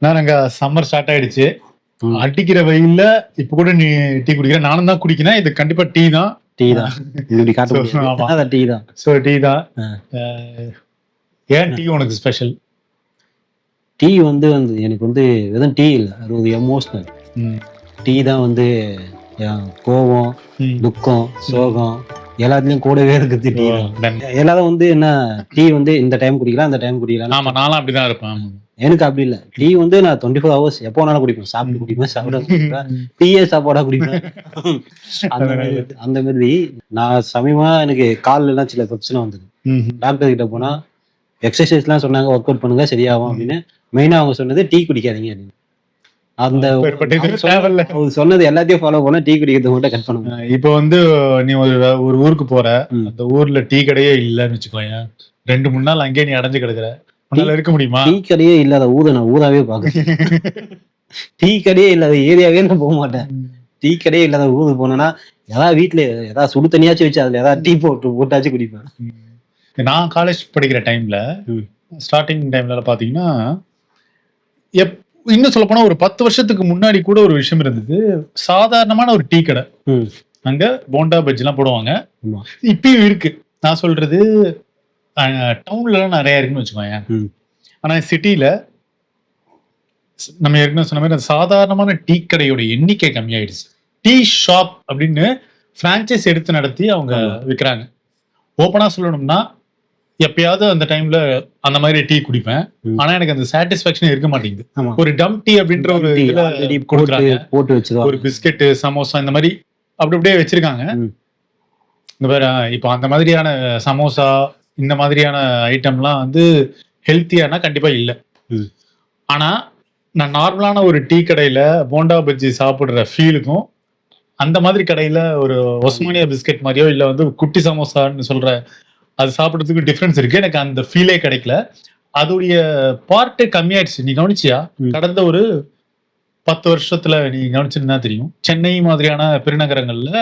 நாங்க summer start ஆயிடுச்சு. அடிக்கிற வெயில்ல இப்ப கூட நீ டீ குடிக்கிற, நானும் தான் குடிக்கிறேன். இது கண்டிப்பா டீ தான். டீ தான். இப்படி காட்ட முடியாது. அதான் டீ தான். சோ டீ தான். ஏன் டீ உனக்கு ஸ்பெஷல்? டீ வந்து எனக்கு வந்து வெறும் டீ இல்ல, அது ஒரு எமோஷனல். டீ தான் வந்து கோவம், துக்கம், சோகம் எல்லாத்துலயும் கூடவே இருக்குது டீ தான். எல்லாரும் வந்து என்ன டீ வந்து இந்த டைம் குடிக்கலாம், அந்த டைம் குடிக்கலாம். ஆமா, நானும் அப்படிதான் இருப்பேன். எனக்கு அப்படி இல்ல. டீ வந்து நான் 24 hours எப்போ வேணாலும் குடிப்பேன். சாப்பிட்டு குடிப்பேன், சாப்பிட குடிப்பேன், டீயே சாப்பாடா குடிப்பேன். அந்த மாதிரி நான் சமயமா எனக்கு கால்ல எல்லாம் சில பிரச்சனை வந்தது. டாக்டர் கிட்ட போனா எக்ஸசைஸ் எல்லாம் சொன்னாங்க, ஒர்க் அவுட் பண்ணுங்க சரியாகும் அப்படின்னு. மெயினா அவங்க சொன்னது டீ குடிக்காதீங்க அப்படின்னு. அந்த சொன்னது எல்லாத்தையும் ஃபாலோ பண்ண, டீ குடிக்கிறது மட்டும் கட் பண்ணுங்க. இப்போ வந்து நீ ஒரு ஊருக்கு போற, அந்த ஊர்ல டீ கடையே இல்லன்னு வச்சுக்கோங்க, 2-3 நாள் அங்கேயே நீ அடைஞ்சு கிடக்குற, இருக்க முடியுமா? டீ கடையே இல்லாத ஊரை நான் ஊராவே பாக்குறேன். டீ கடையே இல்லாத ஏரியாவே நான் போக மாட்டேன். டீ கடையே இல்லாத ஊருக்கு போனேன்னா ஏதாவது வீட்டுல ஏதாவது சுடு தண்ணியாச்சும் வச்சு அதுல ஏதாவது டீ போட்டாச்சும் குடிப்பேன். நான் காலேஜ் படிக்கிற டைம்ல, ஸ்டார்டிங் டைம்ல பாத்தீங்கன்னா, இன்னும் சொல்ல போனா ஒரு 10 வருஷத்துக்கு முன்னாடி கூட ஒரு விஷயம் இருந்தது. சாதாரணமான ஒரு டீ கடை, அங்க போண்டா பஜ்ஜி எல்லாம் போடுவாங்க. இப்பயும் இருக்கு. நான் சொல்றது டவுன்ல எல்லாம் நிறைய இருக்குன்னு வச்சுக்கோங்க. ஆனா சிட்டில நம்ம ஏற்கனவே சொன்ன மாதிரி சாதாரணமான டீ கடையோட எண்ணிக்கை கம்மியாயிடுச்சு. டீ ஷாப் அப்படின்னு பிரான்சைஸ் எடுத்து நடத்தி அவங்க விற்கிறாங்க. ஓப்பனா சொல்லணும்னா எப்பயாவது அந்த டைம்ல அந்த மாதிரி டீ குடிப்பேன். ஆனா எனக்கு அந்த சாட்டிஸ்பாக்சன் இருக்க மாட்டேங்குது. ஒரு டம் டீ அப்படின்ற ஒரு போட்டு வச்சிருக்காங்க, ஒரு பிஸ்கெட், சமோசா இந்த மாதிரி அப்படி அப்படியே வச்சிருக்காங்க. இந்த மாதிரி இப்போ அந்த மாதிரியான சமோசா இந்த மாதிரியான ஐட்டம்லாம் வந்து ஹெல்த்தியானா கண்டிப்பா இல்லை. ஆனா நான் நார்மலான ஒரு டீ கடையில போண்டா பஜ்ஜி சாப்பிடுற ஃபீலுக்கும் அந்த மாதிரி கடையில ஒரு ஒஸ்மானியா பிஸ்கெட் மாதிரியோ இல்ல வந்து குட்டி சமோசான்னு சொல்ற அது சாப்பிடுறதுக்கு டிஃபரன்ஸ் இருக்கு. எனக்கு அந்த ஃபீலே கிடைக்கல. அதோடைய பார்ட் கம்மியாயிடுச்சு. நீ கவனிச்சியா? கடந்த ஒரு 10 வருஷத்துல நீ கவனிச்சிருந்தா தெரியும், சென்னை மாதிரியான பெருநகரங்கள்ல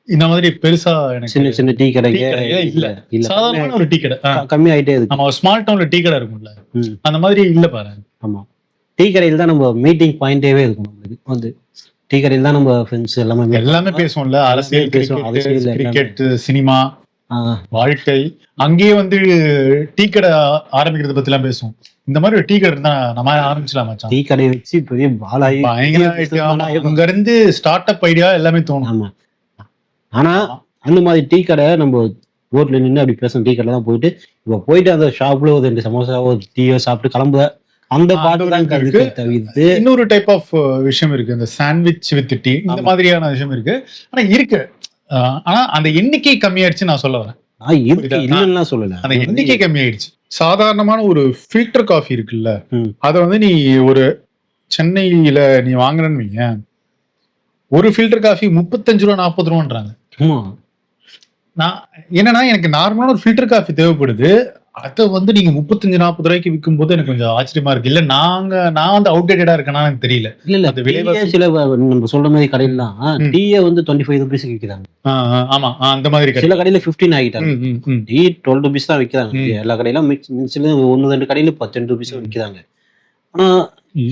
இந்த மாதிரி பெருசா சின்ன சின்ன டீ கடை இல்ல. சாதாரணமான ஒரு டீ கடை கம்மி ஆயிட்டே இருக்கு. நம்ம ஸ்மால் டவுன்ல டீ கடை இருக்கும்ல, அந்த மாதிரி இல்ல பாரு. ஆமா, டீ கடையில் தான் நம்ம மீட்டிங் பாயிண்டேவே இருக்கும். நம்மளுக்கு வந்து டீ கடையில் தான் நம்ம ஃப்ரெண்ட்ஸ் எல்லாமே பேசுவோம்ல. அரசியல், கிரிக்கெட், சினிமா, வாழ்க்கை. அங்கேயே வந்து டீ கடை ஆரம்பிக்கிறத பத்தி எல்லாம் பேசுவோம். இந்த மாதிரி ஒரு டீ கடை இருந்தா நம்ம ஆரம்பிச்சலாம் மச்சான். டீ கடை வச்சு பெரிய பாலாயி அங்க இருந்து ஸ்டார்ட் அப் ஐடியா எல்லாமே தோணும். ஆமா, ஆனா அந்த மாதிரி டீ கடை நம்ம ரோட்ல நின்று அப்படி பேசணும். டீ கடை தான் போயிட்டு இப்ப போயிட்டு அந்த ஷாப்ல ஒரு 2 சமோசாவோ டீயோ சாப்பிட்டு கிளம்புற அந்த பாட்டு தான் தவிர்த்து இன்னொரு டைப் ஆஃப் விஷயம் இருக்கு. இந்த சாண்ட்விச் வித் டீ இந்த மாதிரியான விஷயம் இருக்கு. ஆனா இருக்கு, ஆனா அந்த எண்ணிக்கை கம்மியாயிடுச்சு நான் சொல்ல வரேன். இல்லைன்னா சொல்லல, அந்த எண்ணிக்கை கம்மியாயிடுச்சு. சாதாரணமான ஒரு ஃபில்டர் காஃபி இருக்குல்ல, அத வந்து நீ ஒரு சென்னையில நீ வாங்குறன்னு வைங்க, ஒரு ஃபில்டர் காஃபி 35 ரூபா 40 ரூபான்றாங்க. நான் என்னன்னா எனக்கு நார்மலான ஒரு ஃபில்டர் காஃபி தேவைப்படுது, அத வந்து நீங்க 35-40 ரூபாய்க்கு விற்கும் போது எனக்கு கொஞ்சம் ஆச்சரியமா இருக்கு. இல்ல நான் வந்து அவுடேட்டடா இருக்கேனா எனக்கு தெரியல. இல்ல அது விலைவாசி சில நம்ம சொல்ற மாதிரி கடையிலாம் டீயே வந்து 25 ரூபீஸ் விற்கிறாங்க. ஆமா, அந்த மாதிரி சில கடையில 15 ஆகிட்டாங்க. டீ 12 ரூபீஸ் தான் விற்கிறாங்க. எல்லா கடையிலும் மிக்ஸ்ல 1-2 கடையில 10 ரூபீஸ் விற்கிறாங்க. ஆனா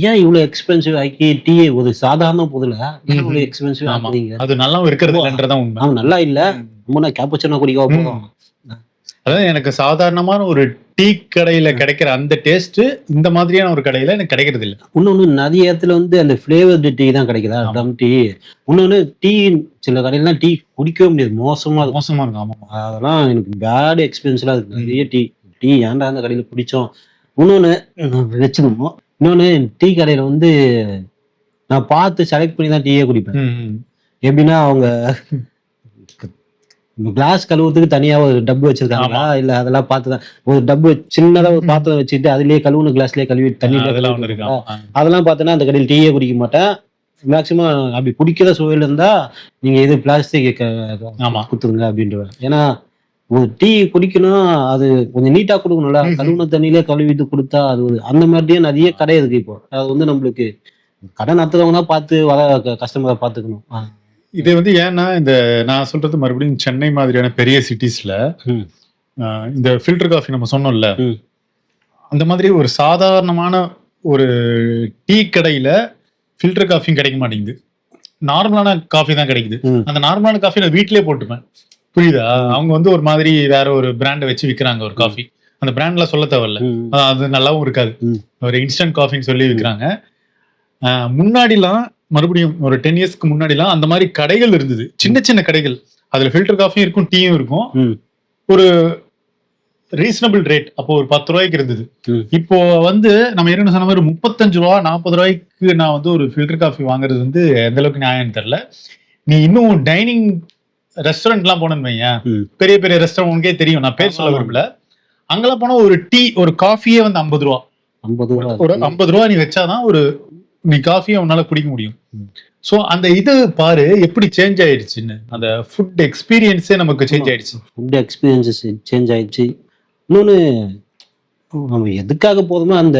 ஏன் இவ்வளவு எக்ஸ்பென்சிவ் ஆக்கி டீ ஒரு சாதாரண பொருள இவ்வளவு எக்ஸ்பென்சிவ் ஆக்குறீங்க? அது நல்லா இருக்கிறதுன்றதான் உண்மை. நல்லா இல்ல, நம்ம கேப்புச்சினோ குடிக்க போறோம். அதாவது எனக்கு சாதாரணமான ஒரு டீ கடையில கிடைக்கிற அந்த டேஸ்ட் இந்த மாதிரியான ஒரு கடையில எனக்கு கிடைக்கிறது இல்லை. இன்னொன்னு நிறைய இடத்துல வந்து அந்த ஃபிளேவர்டு டீ தான் கிடைக்குதா, டம் டீ. இன்னொன்னு டீ சில கடையிலாம் டீ குடிக்கவே முடியாது, மோசமா இருக்கும். ஆமா, அதெல்லாம் எனக்கு பேட் எக்ஸ்பீரியன்ஸ்லாம் இருக்கு. நிறைய டீ ஏன்டா அந்த கடையில குடிச்சோம். இன்னொன்னு வச்சுக்கணும், இன்னொன்னு டீ கடையில வந்து நான் பார்த்து செலக்ட் பண்ணி தான் டீயே குடிப்பேன். எப்படின்னா அவங்க கிளாஸ் கழுவுறதுக்கு தனியா ஒரு டப்பு வச்சிருக்காங்களா இல்ல அதெல்லாம் பார்த்துதான் ஒரு டப்பு சின்னதா ஒரு பாத்திரம் வச்சுட்டு அதுலயே கழுவுன கிளாஸ்லயே கழுவி தண்ணி அதெல்லாம் பார்த்தோன்னா அந்த கடையில் டீயே குடிக்க மாட்டேன். மேக்சிமம் அப்படி குடிக்கிற சூழல் இருந்தா நீங்க இது பிளாஸ்டிக் குத்துருங்க அப்படின்ட்டு. ஏன்னா ஒரு டீ குடிக்கணும், அது கொஞ்சம் நீட்டா கொடுக்கணும்ல, கழுவுன தண்ணியிலே கழுவிட்டு கொடுத்தா அது அந்த மாதிரியே நிறைய கடை இருக்கு. இப்போ அது வந்து நம்மளுக்கு கடை நடத்துறவங்க பார்த்து வர கஸ்டமரை பார்த்துக்கணும். இது வந்து ஏன்னா இந்த நான் சொல்றது மறுபடியும் சென்னை மாதிரியான பெரிய சிட்டிஸ்ல இந்த ஃபில்டர் காஃபி நம்ம சொன்னோம்ல, அந்த மாதிரி ஒரு சாதாரணமான ஒரு டீ கடையில ஃபில்டர் காஃபியும் கிடைக்க மாட்டேங்குது, நார்மலான காஃபி தான் கிடைக்குது. அந்த நார்மலான காஃபி நான் வீட்லயே போட்டுப்பேன், புரியுதா? அவங்க வந்து ஒரு மாதிரி வேற ஒரு பிராண்டை வச்சு விற்கிறாங்க ஒரு காஃபி, அந்த பிராண்ட்லாம் சொல்ல தேவையில்ல, அது நல்லாவும் இருக்காது, ஒரு இன்ஸ்டன்ட் காஃபின்னு சொல்லி விற்கிறாங்க. முன்னாடிலாம் மறுபடியும் ஒரு 10 இயர்ஸ்க்கு முன்னாடிலாம் அந்த மாதிரி கடைகள் இருந்தது, சின்ன சின்ன கடைகள், அதுல ஃபில்டர் காஃபியும் இருக்கும் டீயும் இருக்கும், ஒரு ரீசனபிள் ரேட். அப்போ ஒரு 10 ரூபாய்க்கு இருந்தது. இப்போ வந்து நம்ம ஏற்கனவே சொன்ன மாதிரி 35 ரூபா 40 ரூபாய்க்கு நான் வந்து ஒரு ஃபில்டர் காஃபி வாங்குறது வந்து எந்த அளவுக்கு நியாயம்னு தெரியல. நீ இன்னும் டைனிங் ரெஸ்டாரண்ட் எல்லாம் போனேன்னு வையேன், பெரிய பெரிய ரெஸ்டாரண்ட் உனக்கே தெரியும், நான் பேர் சொல்ல விரும்பல, அங்கெல்லாம் போனா ஒரு டீ ஒரு காஃபியே வந்து 50 ரூபா, ஒரு 50 ரூபா நீ வச்சாதான் ஒரு நீ காஃபியை உன்னால குடிக்க முடியும். சோ அந்த இது பாரு எப்படி சேஞ்ச் ஆயிடுச்சுன்னு, அந்த ஃபுட் எக்ஸ்பீரியன்ஸே நமக்கு சேஞ்ச் ஆயிடுச்சு. ஃபுட் எக்ஸ்பீரியன்ஸஸ் சேஞ்ச் ஆயிடுச்சு. இன்னொன்னு, நம்ம எதுக்காக போதுமோ அந்த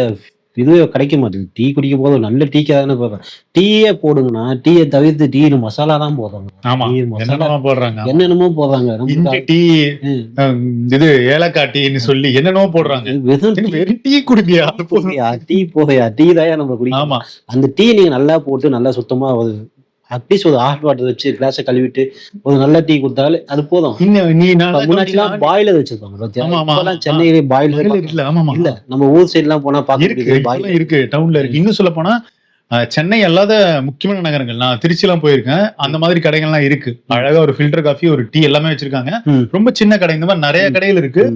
இதுவே கிடைக்க மாட்டேங்குது. டீ குடிக்க போதும், நல்ல டீக்காக தானே போடுறேன். டீயே போடுங்கன்னா டீயை தவிர்த்து டீல மசாலா தான் போடுறாங்க. ஆமா, என்னென்னமோ போடுறாங்க, என்னென்னமோ போடுறாங்க, டீ இது ஏலக்காய் டீன்னு சொல்லி என்னென்னமோ போடுறாங்க. வெறும் டீ குடிப்பியா? டீ போதையா? டீ தான் நம்ம குடிக்கும். ஆமா, அந்த டீ நீங்க நல்லா போட்டு நல்லா சுத்தமா அட்லீஸ்ட் ஒரு ஹாட் வாட்டர் வச்சு கிளாஸை கழுவிட்டு ஒரு நல்ல டீ கொடுத்தாலே அது போதும். முன்னாடிலாம் பாய்லர் வச்சிருப்பாங்க, சென்னையிலே பாய்லர் இல்ல. ஆமா இல்ல, நம்ம ஊர் சைடு எல்லாம் போனா பாக்க இருக்கு, டவுன்ல இருக்கு. இன்னும் சொல்ல போனா சென்னை அல்லாத முக்கியமான நகரங்கள், நான் திருச்சி எல்லாம் போயிருக்கேன், அந்த மாதிரி கடைகள்லாம் இருக்கு. அழகா ஒரு ஃபில்டர் காஃபி ஒரு டீ எல்லாமே வச்சிருக்காங்க. ரொம்ப சின்ன கடை, இந்த மாதிரி நிறைய கடைகள் இருக்கு,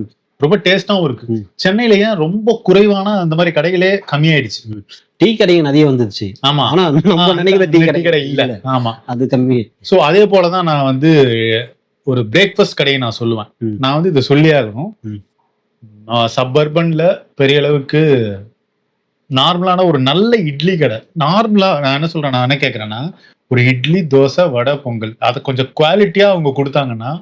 ரொம்ப டேஸ்டாவும் இருக்கு. சென்னையிலேயே ரொம்ப குறைவான அந்த மாதிரி கடைகளே கம்மியாயிடுச்சு. டீ கடைகள் நிறைய வந்துருச்சு. ஆமா, ஆனா நம்ம நினைக்கிற டீ கடை இல்ல. ஆமா, அது கம்மி. சோ அதே போலதான் நான் வந்து ஒரு பிரேக்ஃபாஸ்ட் கடையை நான் சொல்லுவேன். நான் வந்து இதை சொல்லி ஆகணும். சப்பர்பன்ல பெரிய அளவுக்கு நார்மலான ஒரு நல்ல இட்லி கடை, நார்மலா நான் என்ன சொல்றேன், நான் என்ன கேட்கறேன்னா, ஒரு இட்லி தோசை வடை பொங்கல் அதை கொஞ்சம் குவாலிட்டியா அவங்க கொடுத்தாங்கன்னா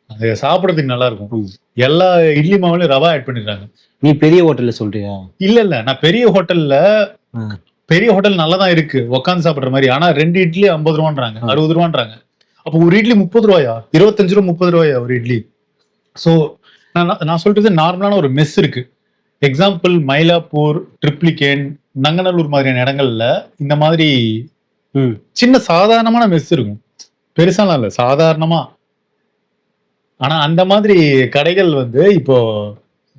அது சாப்பிடறதுக்கு நல்லா இருக்கும். எல்லா இட்லி மாவுலயும் ரவா ஆட் பண்ணிடுறாங்க. நீ பெரிய ஹோட்டல்ல சொல்றியா? இல்ல, நான் பெரிய ஹோட்டல் நல்லதான் இருக்கு உட்காந்து சாப்பிடுற மாதிரி. ஆனா 2 இட்லி 50 ரூபான்றாங்க, 60 ரூபான்றாங்க. அப்போ ஒரு இட்லி 30 ரூபாயா, 25 ரூபா 30 ரூபாயா ஒரு இட்லி? சோ நான் சொல்றது நார்மலான ஒரு மெஸ் இருக்கு. எக்ஸாம்பிள் மயிலாப்பூர், ட்ரிப்ளிகேன், நங்கநல்லூர் மாதிரியான இடங்கள்ல இந்த மாதிரி சின்ன சாதாரணமான மெஸ் இருக்கும், பெருசாலாம் இல்ல, சாதாரணமா. ஆனா அந்த மாதிரி கடைகள் வந்து இப்போ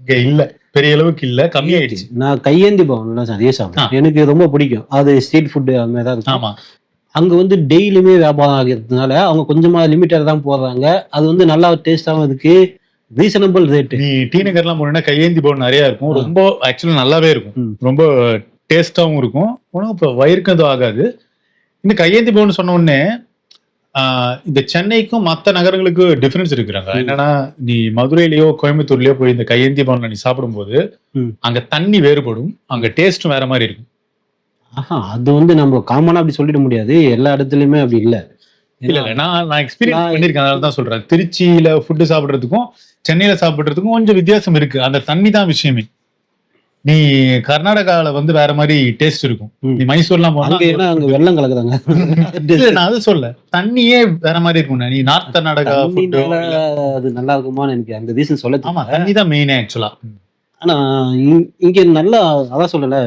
இங்க இல்ல, பெரிய அளவுக்கு இல்ல, கம்மியாயிடுச்சு. நான் கையேந்தி பவன்ல நிறைய சாப்பிட்டேன், எனக்கு ரொம்ப பிடிக்கும். அது ஸ்ட்ரீட் ஃபுட் அந்த மாதிரி தான் இருக்கும். ஆமா, அங்க வந்து டெய்லியுமே வியாபாரம் ஆகிறதுனால அவங்க கொஞ்சமா லிமிட்டட் தான் போடுறாங்க. அது வந்து நல்லா டேஸ்டாவும் இருக்கு, ரீசனபிள் ரேட். நீ டி நகர்லாம் போனா கையேந்தி பவன் நிறைய இருக்கும், ரொம்ப ஆக்சுவலா நல்லாவே இருக்கும், ரொம்ப டேஸ்டாவும் இருக்கும், உனக்கு இப்போ வயிறுக்கு எதுவும் ஆகாது. இன்னும் கையேந்தி பவன் சொன்ன உடனே இந்த சென்னைக்கும் மற்ற நகரங்களுக்கு டிஃபரன்ஸ் இருக்கிறாங்க. என்னன்னா, நீ மதுரையிலயோ கோயம்புத்தூர்லயோ போய் இந்த கையேந்தி பவன்ல நீ சாப்பிடும்போது அங்க தண்ணி வேறுபடும், அங்க டேஸ்டும் வேற மாதிரி இருக்கும். அது வந்து நம்ம காமனா அப்படி சொல்லிட முடியாது, எல்லா இடத்துலயுமே அப்படி இல்ல. இல்ல நான் எக்ஸ்பீரியன்ஸ் பண்ணிருக்கேன், அதனால தான் சொல்றேன். திருச்சியில ஃபுட்டு சாப்பிடுறதுக்கும் சென்னையில சாப்பிடுறதுக்கும் கொஞ்சம் வித்தியாசம் இருக்கு, அந்த தண்ணி தான் விஷயமே. நீ கர்நாடகால வந்து வேற மாதிரி டேஸ்ட் இருக்கும், நீ மைசூர்லாம் போனா அங்க வெள்ளம் கலக்குறாங்க. நான் அது சொல்ல, தண்ணியே வேற மாதிரி இருக்கும். நீ நார்த் கர்நாடகா அது நல்லா இருக்குமான்னு எனக்கு அந்த ரீசன் சொல்ல. ஆமா, தண்ணி தான் மெயின் ஆக்சுவலா. ஆனா இங்க நல்லா அதான் சொல்லல,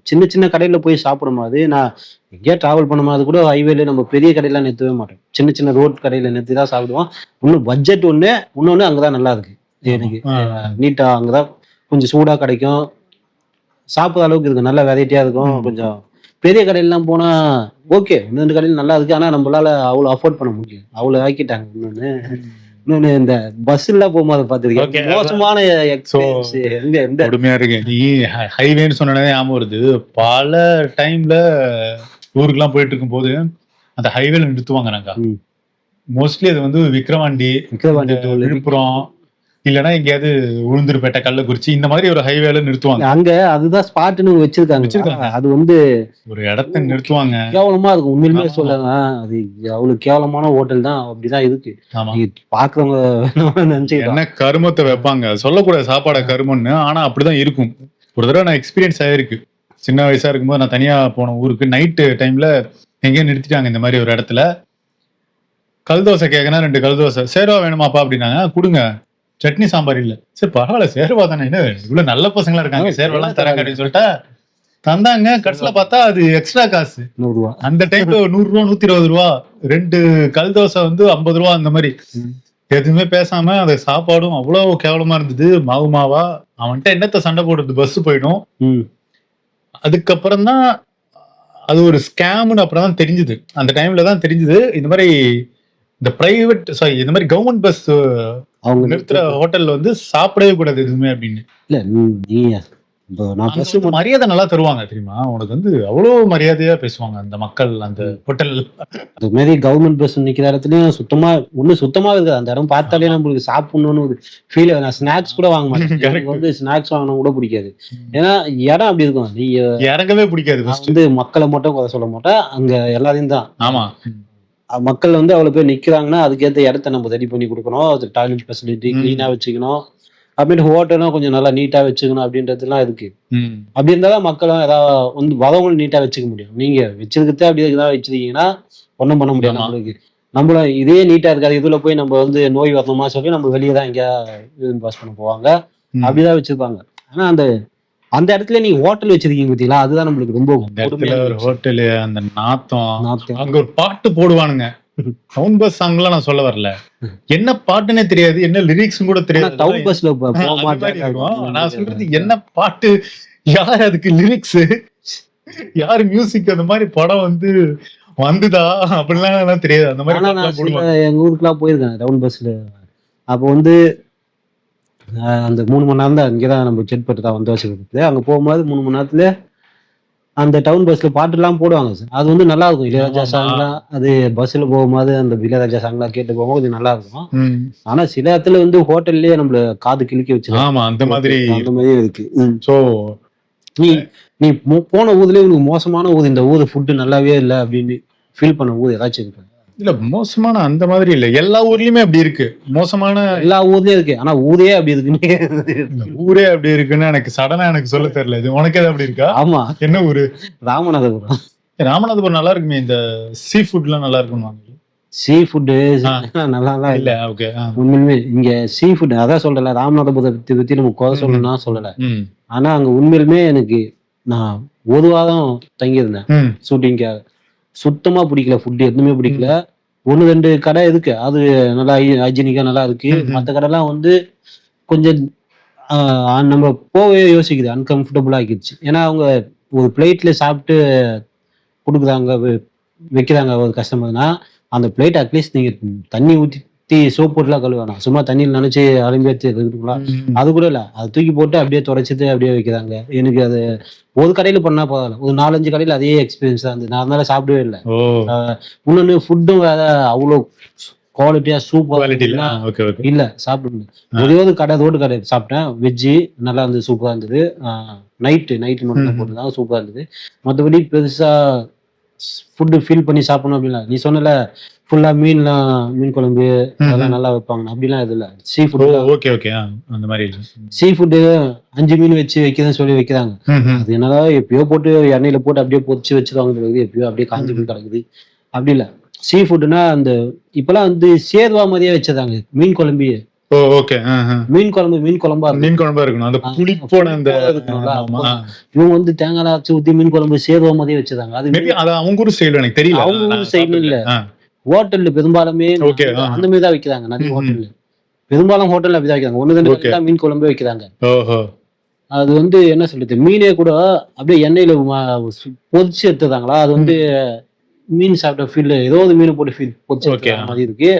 சின்ன சின்ன கடையில போய் சாப்பிடும் போது நான் எங்கேயா டிராவல் பண்ணும் போது கூட ஹைவேல நம்ம பெரிய கடையெல்லாம் நிறுத்தவே மாட்டோம், சின்ன சின்ன ரோட் கடையில நிறுத்தி தான் சாப்பிடுவோம். இன்னும் பட்ஜெட் இன்னொன்னு அங்கதான் நல்லா இருக்கு, எனக்கு நீட்டா அங்கதான் கொஞ்சம் சூடா கிடைக்கும், சாப்பிட்ற அளவுக்கு இருக்கு, நல்ல வெரைட்டியா இருக்கும். கொஞ்சம் பெரிய கடையிலாம் போனா ஓகே, 2 கடையில நல்லா இருக்கு, ஆனா நம்மளால அவ்வளவு அஃபோர்ட் பண்ண முடியும், அவ்வளவு ஆக்கிட்டாங்க. இன்னொன்னு இந்த பஸ் எல்லாம் போகும்போது பாத்துருக்கேன், மோசமான எக்ஸ்பீரியன்ஸ். கொடுமையா இருக்கு. நீ ஹைவேன்னு சொன்னே ஞாபகம் வருது, பல டைம்ல ஊருக்குலாம் போயிட்டு இருக்கும் போது அந்த ஹைவேல நிறுத்துவாங்க. நாங்க மோஸ்ட்லி அது வந்து விக்கிரவாண்டி, விழுப்புரம், இல்லன்னா எங்கேயாவது உளுந்தூர்பேட்டை, கள்ளக்குறிச்சி, இந்த மாதிரி ஒரு ஹைவேல நிறுத்துவாங்க. அங்க அதுதான் ஸ்பாட்னு வச்சிருக்காங்க. அது வந்து ஒரு இடத்த நிறுத்துவாங்க, கேவலமா இருக்கும். உண்மையிலுமே சொல்லுங்க, அது அவ்வளவு கேவலமான ஹோட்டல் தான், அப்படிதான் இருக்கு. பாக்குறவங்க நினைச்சு என்ன கருமத்தை வைப்பாங்க, சொல்லக்கூடாது சாப்பாட கருமன்னு, ஆனா அப்படிதான் இருக்கும். ஒரு தடவை நான் எக்ஸ்பீரியன்ஸ் ஆயிருக்கு, சின்ன வயசா இருக்கும்போது நான் தனியா போன ஊருக்கு நைட்டு டைம்ல எங்கேயும் நிறுத்திட்டாங்க இந்த மாதிரி ஒரு இடத்துல. கல் தோசை கேட்கனா 2 கல் தோசை, சேர்வா வேணுமாப்பா அப்படின்னாங்க, கொடுங்க, சட்னி சாம்பார் இல்ல. சரி பரவாயில்ல, சேர்வா தானே, இவ்வளவு நல்ல பசங்களா இருக்காங்க, சேர்வெல்லாம் தராங்க அப்படின்னு சொல்லிட்டா தந்தாங்க. கடைசியில பார்த்தா அது எக்ஸ்ட்ரா காசு. 100 ரூபா. அந்த டைம்ல 100 ரூபா 120 ரூபா 2 கல் தோசை வந்து 50 ரூபா அந்த மாதிரி. எதுவுமே பேசாம அந்த சாப்பாடும் அவ்வளவு கேவலமா இருந்தது. மாவு மாவா அவன்கிட்ட என்னத்த சண்டை போடுறது, பஸ் போயிடும். அதுக்கப்புறம் தான் அது ஒரு ஸ்கேம்னு அப்புறம் தான் தெரிஞ்சது. அந்த டைம்ல தான் தெரிஞ்சது இந்த மாதிரி இந்த பிரைவேட் இந்த மாதிரி கவர்மெண்ட் பஸ் அவங்க நிறுத்துற ஹோட்டல்ல வந்து சாப்பிடவே கூடாது எதுவுமே அப்படின்னு. இல்ல நீ நான் மரியாதை நல்லா தருவாங்க தெரியுமா உனக்கு, வந்து அவ்வளவு மரியாதையா பேசுவாங்க அந்த மக்கள் அந்த ஹோட்டல். அது மாதிரி கவர்மெண்ட் பஸ் நிக்கிற இடத்துலயும் சுத்தமா இருக்காது. அந்த இடம் பார்த்தாலே நம்மளுக்கு சாப்பிடணும்னு ஒரு ஃபீல். நான் ஸ்நாக்ஸ் கூட வாங்க மாட்டேன். எனக்கு வந்து ஸ்நாக்ஸ் வாங்கணும் கூட பிடிக்காது. ஏன்னா இடம் அப்படி இருக்கும். நீ இறங்கவே பிடிக்காது. வந்து மக்களை மட்டும் குறை சொல்ல மாட்டேன், அங்க எல்லாரையும் தான். ஆமா, மக்கள் வந்து அவ்வளவு பேர் நிக்கிறாங்கன்னா அதுக்கேற்ற இடத்த நம்ம ரெடி பண்ணி கொடுக்கணும். அது டாய்லெட் ஃபெசிலிட்டி கிளீனா வச்சுக்கணும். அப்படின்னு ஹோட்டலும் கொஞ்சம் நல்லா நீட்டா வச்சுக்கணும் அப்படின்றதுலாம் இருக்கு. அப்படி இருந்தாலும் மக்களும் ஏதாவது வந்து வரவங்களும் நீட்டா வச்சுக்க முடியும். நீங்க வச்சிருக்கிறதே அப்படி ஏதாவது வச்சிருக்கீங்கன்னா ஒன்றும் பண்ண முடியாது. நம்மள இதே நீட்டா இருக்காது, இதுல போய் நம்ம வந்து நோய் வரணுமா சொல்லி நம்ம வெளியே தான் எங்கேயா பாஸ் பண்ண போவாங்க. அப்படிதான் வச்சிருப்பாங்க. ஆனா அந்த இடத்துல நீங்க ஹோட்டல் வச்சிருக்கீங்க பார்த்தீங்களா, அதுதான் நம்மளுக்கு ரொம்ப ஒரு ஹோட்டலு. அந்த நாத்தம் அங்க ஒரு பாட்டு போடுவானுங்க. டவுன் பஸ் சாங்லாம் நான் சொல்ல வரல, என்ன பாட்டுன்னே தெரியாது, என்ன லிரிக்ஸ் கூட தெரியாது. டவுன் பஸ்ல நான் சொல்றது என்ன பாட்டு, யார் அதுக்கு லிரிக்ஸ், யாரு மியூசிக், அந்த மாதிரி படம் வந்து வந்துதா அப்படிலாம் தெரியாது. அந்த மாதிரி எங்க ஊருக்குலாம் போயிருக்கேன் டவுன் பஸ்ல. அப்போ வந்து அந்த 3 மணி நேரம் தான் இங்கேதான் நம்ம செட்பட்டு தான் வந்து வச்சுக்கிறது. அங்க போகும்போது 3 மணி நேரத்துல அந்த டவுன் பஸ்ல பாட்டு எல்லாம் போடுவாங்க சார். அது வந்து நல்லா இருக்கும். இளையராஜா சாங்லாம் அது பஸ்ல போகும்போது அந்த இளையராஜா சாங்லாம் கேட்டு போகும்போது நல்லா இருக்கும். ஆனா சில இடத்துல வந்து ஹோட்டல்லயே நம்மள காது கிழிக்க வச்சிருக்காங்க. அந்த மாதிரி இருக்கு. சோ நீ போன ஊர்லயே உனக்கு மோசமான ஊர், இந்த ஊர் ஃபுட்டு நல்லாவே இல்லை அப்படின்னு ஃபீல் பண்ண ஊர் ஏதாச்சும் இருக்கு? இல்ல மோசமான அந்த மாதிரி இல்ல, எல்லா ஊர்லயுமே அப்படி இருக்கு. மோசமான எல்லா ஊர்லயும் இருக்கு. ஆனா ஊரே அப்படி இருக்குன்னு ஊரே அப்படி இருக்குன்னு எனக்கு சடனா எனக்கு சொல்ல தெரியல. இது உனக்கு ஏதாவது அப்படி இருக்கா? ஆமா. என்ன ஊரு? ராமநாதபுரம். ராமநாதபுரம் நல்லா இருக்குமே, இந்த சீ ஃபுட் எல்லாம் நல்லா இருக்கும். சீ ஃபுட் நல்லா இல்ல. ஓகே, உண்மையுமே இங்க சீ ஃபுட் அதான் சொல்றல, ராமநாதபுரத்தை பத்தி நம்ம குறை சொல்லணும்னா சொல்லல. ஆனா அங்க உண்மையிலுமே எனக்கு நான் ஒரு வாரம் தங்கியிருந்தேன் ஷூட்டிங்காக. சுத்தமா பிடிக்கல, ஃபுட் எதுவுமே பிடிக்கல. 1-2 கடை இருக்கு, அது நல்லா ஹைஜீனிக்கா நல்லா இருக்கு. மற்ற கடைலாம் வந்து கொஞ்சம் நம்ம போவே யோசிக்குது, அன்கம்ஃபர்டபுளா ஆக்கிடுச்சு. ஏன்னா அவங்க ஒரு பிளேட்ல சாப்பிட்டு கொடுக்குறாங்க, வைக்கிறாங்க ஒரு கஸ்டமர்னா, அந்த பிளேட் அட்லீஸ்ட் நீங்க தண்ணி ஊற்றி சோப் போட்டுலாம் கழுவேணாம், சும்மா தண்ணியில் நினைச்சு அலம்பி வச்சு இருக்குங்களா, அது கூட இல்லை. அதை தூக்கி போட்டு அப்படியே துடைச்சிட்டு அப்படியே வைக்கிறாங்க. எனக்கு அது ஒரு கடையில பண்ணா பரவாயில்ல, ஒரு 4-5 கடையில அதே எக்ஸ்பீரியன்ஸ் தான் இருந்தது. நான் அதனால சாப்பிடவே இல்லை. இன்னொன்னு ஃபுட்டும் வேற அவ்வளோ குவாலிட்டியா சூப்பர் இல்ல சாப்பிட்டு. ஒரே ஒரு கடை ரோடு கடை சாப்பிட்டேன், வெஜ்ஜு நல்லா இருந்தது, சூப்பரா இருந்தது. நைட்டு மட்டும் போட்டுதான் சூப்பரா இருந்தது. மற்றபடி பெருசா ஃபுட்டு ஃபீல் பண்ணி சாப்பிடணும் அப்படின்னா, நீ சொன்னல ஃபுல்லா மீன் குழம்பு அதெல்லாம் நல்லா வைப்பாங்க, அப்படிலாம் இது இல்லை. சீ ஃபுட் அந்த மாதிரி சீ ஃபுட்டு 5 மீன் வச்சு வைக்கிறதுன்னு சொல்லி வைக்கிறாங்க. அது என்னடா எப்பயோ போட்டு எண்ணெயில போட்டு அப்படியே பொரிச்சு வச்சுருவாங்க, எப்பயோ அப்படியே காஞ்சி போய் கிடக்குது. அப்படி இல்லை. சீ ஃபுட்னா அந்த இப்பெல்லாம் வந்து சேர்வா மாதிரியே வச்சிருந்தாங்க மீன் குழம்பையே. மீன் குழம்பா இருக்கணும். அந்த புளிப்போட அந்த இவங்க வந்து தேங்காய் அரைச்சு ஊத்தி மீன் குழம்பு சேர்வா மாதிரியே வச்சிருந்தாங்க. அது அவங்க ஊர் ஸ்டைல் எனக்கு தெரியல, அவங்க ஊர் ஸ்டைல் இல்ல. ஹோட்டல்ல பெரும்பாலுமே அந்த மாதிரி தான் வைக்கிறாங்க. நிறைய ஹோட்டல்ல பெரும்பாலும் ஹோட்டல்ல அப்படிதான் வைக்கிறாங்க. 1-2 மீன் குழம்பே வைக்கிறாங்க. அது வந்து என்ன சொல்றது, மீனே கூட அப்படியே எண்ணெயில பொரிச்சு எடுத்துதாங்களா, அது வந்து மீன் சாப்பிட்ட ஃபீல், ஏதோ ஒரு மீன் போட்டு ஃபீல் பொரிச்சு மாதிரி இருக்கு.